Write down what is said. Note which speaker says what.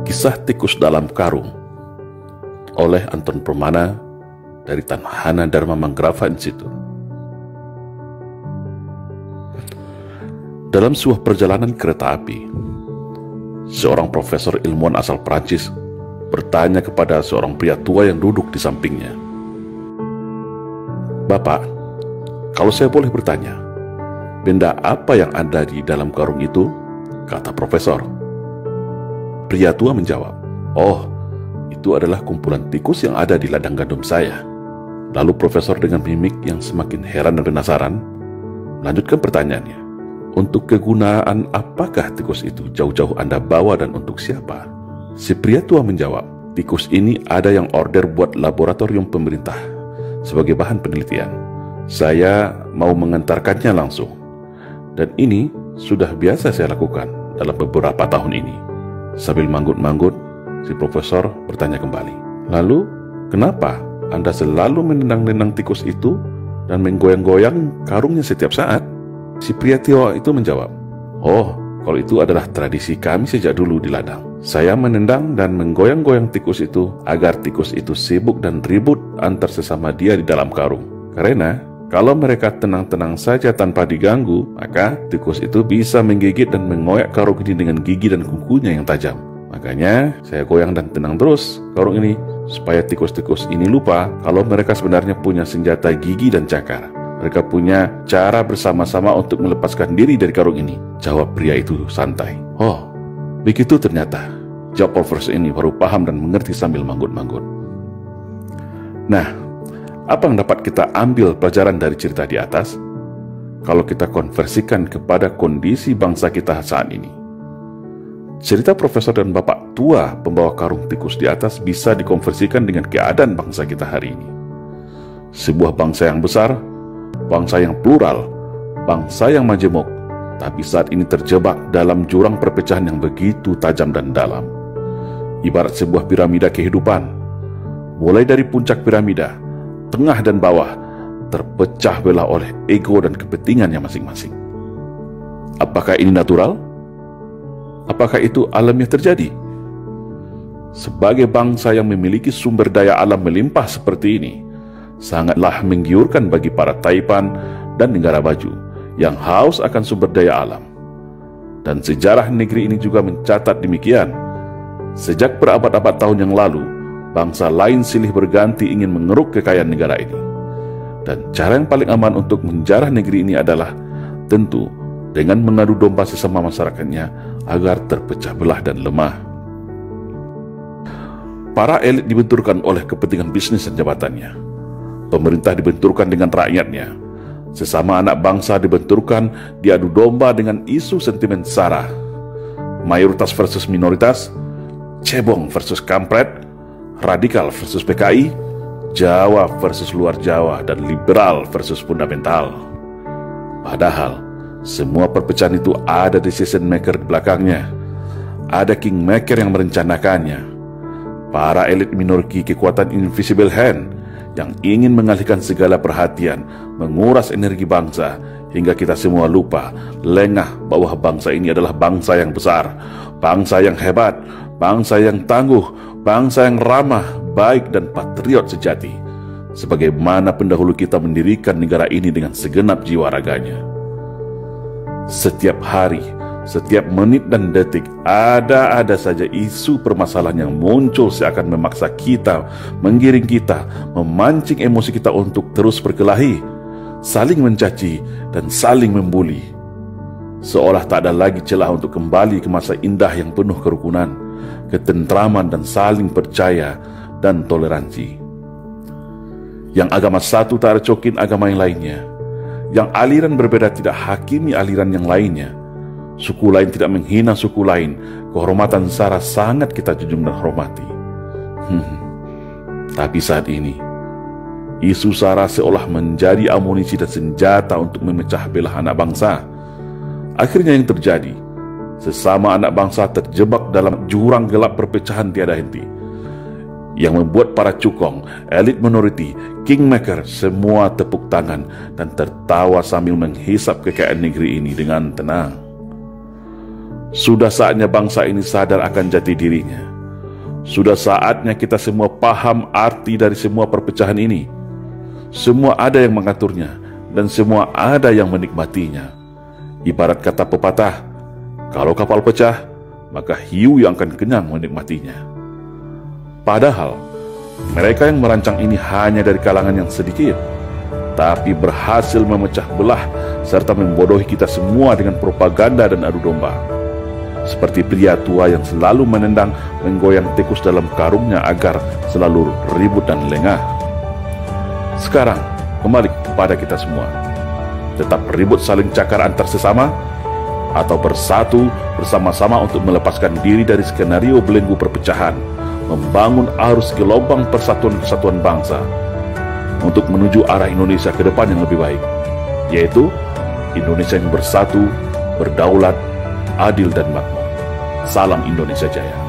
Speaker 1: Kisah Tikus Dalam Karung oleh Anton Permana dari Tanhana Dharma Manggrava Institute. Dalam sebuah perjalanan kereta api, seorang profesor ilmuwan asal Prancis bertanya kepada seorang pria tua yang duduk di sampingnya, "Bapak, kalau saya boleh bertanya, benda apa yang ada di dalam karung itu?" kata profesor. Pria tua menjawab, "Oh, itu adalah kumpulan tikus yang ada di ladang gandum saya." Lalu profesor dengan mimik yang semakin heran dan penasaran melanjutkan pertanyaannya, "Untuk kegunaan apakah tikus itu jauh-jauh Anda bawa dan untuk siapa?" Si pria tua menjawab, "Tikus ini ada yang order buat laboratorium pemerintah sebagai bahan penelitian. Saya mau mengantarkannya langsung. Dan ini sudah biasa saya lakukan dalam beberapa tahun ini." Sambil manggut-manggut, si profesor bertanya kembali, "Lalu, kenapa Anda selalu menendang-nendang tikus itu dan menggoyang-goyang karungnya setiap saat?" Si pria tua itu menjawab, "Oh, kalau itu adalah tradisi kami sejak dulu di ladang. Saya menendang dan menggoyang-goyang tikus itu agar tikus itu sibuk dan ribut antar sesama dia di dalam karung. Karena kalau mereka tenang-tenang saja tanpa diganggu, maka tikus itu bisa menggigit dan mengoyak karung ini dengan gigi dan kukunya yang tajam. Makanya saya goyang dan tenang terus karung ini, supaya tikus-tikus ini lupa kalau mereka sebenarnya punya senjata gigi dan cakar. Mereka punya cara bersama-sama untuk melepaskan diri dari karung ini," jawab pria itu santai. "Oh, begitu ternyata," jawab profesor ini baru paham dan mengerti sambil manggut-manggut. Nah, apa yang dapat kita ambil pelajaran dari cerita di atas kalau kita konversikan kepada kondisi bangsa kita saat ini? Cerita profesor dan bapak tua pembawa karung tikus di atas bisa dikonversikan dengan keadaan bangsa kita hari ini. Sebuah bangsa yang besar, bangsa yang plural, bangsa yang majemuk, tapi saat ini terjebak dalam jurang perpecahan yang begitu tajam dan dalam. Ibarat sebuah piramida kehidupan, mulai dari puncak piramida, tengah dan bawah terpecah belah oleh ego dan kepentingannya masing-masing. Apakah ini natural? Apakah itu alamiah terjadi? Sebagai bangsa yang memiliki sumber daya alam melimpah seperti ini, sangatlah menggiurkan bagi para taipan dan negara maju yang haus akan sumber daya alam. Dan sejarah negeri ini juga mencatat demikian. Sejak berabad-abad tahun yang lalu, bangsa lain silih berganti ingin mengeruk kekayaan negara ini. Dan cara yang paling aman untuk menjarah negeri ini adalah tentu dengan mengadu domba sesama masyarakatnya agar terpecah belah dan lemah. Para elit dibenturkan oleh kepentingan bisnis dan jabatannya. Pemerintah dibenturkan dengan rakyatnya. Sesama anak bangsa dibenturkan diadu domba dengan isu sentimen sara. Mayoritas versus minoritas, cebong versus kampret, radikal versus PKI, Jawa versus luar Jawa, dan liberal versus fundamental. Padahal semua perpecahan itu ada decision maker di belakangnya. Ada kingmaker yang merencanakannya. Para elit minorki kekuatan invisible hand yang ingin mengalihkan segala perhatian, menguras energi bangsa, hingga kita semua lupa, lengah bahwa bangsa ini adalah bangsa yang besar, bangsa yang hebat, bangsa yang tangguh, bangsa yang ramah, baik dan patriot sejati, sebagaimana pendahulu kita mendirikan negara ini dengan segenap jiwa raganya. Setiap hari, setiap menit dan detik, ada saja isu permasalahan yang muncul seakan memaksa kita, menggiring kita, memancing emosi kita untuk terus berkelahi, saling mencaci dan saling membuli. Seolah tak ada lagi celah untuk kembali ke masa indah yang penuh kerukunan, ketentraman dan saling percaya dan toleransi. Yang agama satu tak recokin agama yang lainnya. Yang aliran berbeda tidak hakimi aliran yang lainnya. Suku lain tidak menghina suku lain. Kehormatan sara sangat kita junjung dan hormati. Tapi saat ini, isu sara seolah menjadi amunisi dan senjata untuk memecah belah anak bangsa. Akhirnya yang terjadi, sesama anak bangsa terjebak dalam jurang gelap perpecahan tiada henti, yang membuat para cukong, elit minoriti, kingmaker semua tepuk tangan dan tertawa sambil menghisap kekayaan negeri ini dengan tenang. Sudah saatnya bangsa ini sadar akan jati dirinya. Sudah saatnya kita semua paham arti dari semua perpecahan ini. Semua ada yang mengaturnya, dan semua ada yang menikmatinya. Ibarat kata pepatah, kalau kapal pecah, maka hiu yang akan kenyang menikmatinya. Padahal, mereka yang merancang ini hanya dari kalangan yang sedikit, tapi berhasil memecah belah serta membodohi kita semua dengan propaganda dan adu domba. Seperti pria tua yang selalu menendang menggoyang tikus dalam karungnya agar selalu ribut dan lengah. Sekarang, kembali kepada kita semua. Tetap ribut saling cakar antar sesama, atau bersatu bersama-sama untuk melepaskan diri dari skenario belenggu perpecahan, membangun arus gelombang persatuan-kesatuan bangsa untuk menuju arah Indonesia ke depan yang lebih baik, yaitu Indonesia yang bersatu, berdaulat, adil dan makmur. Salam Indonesia Jaya.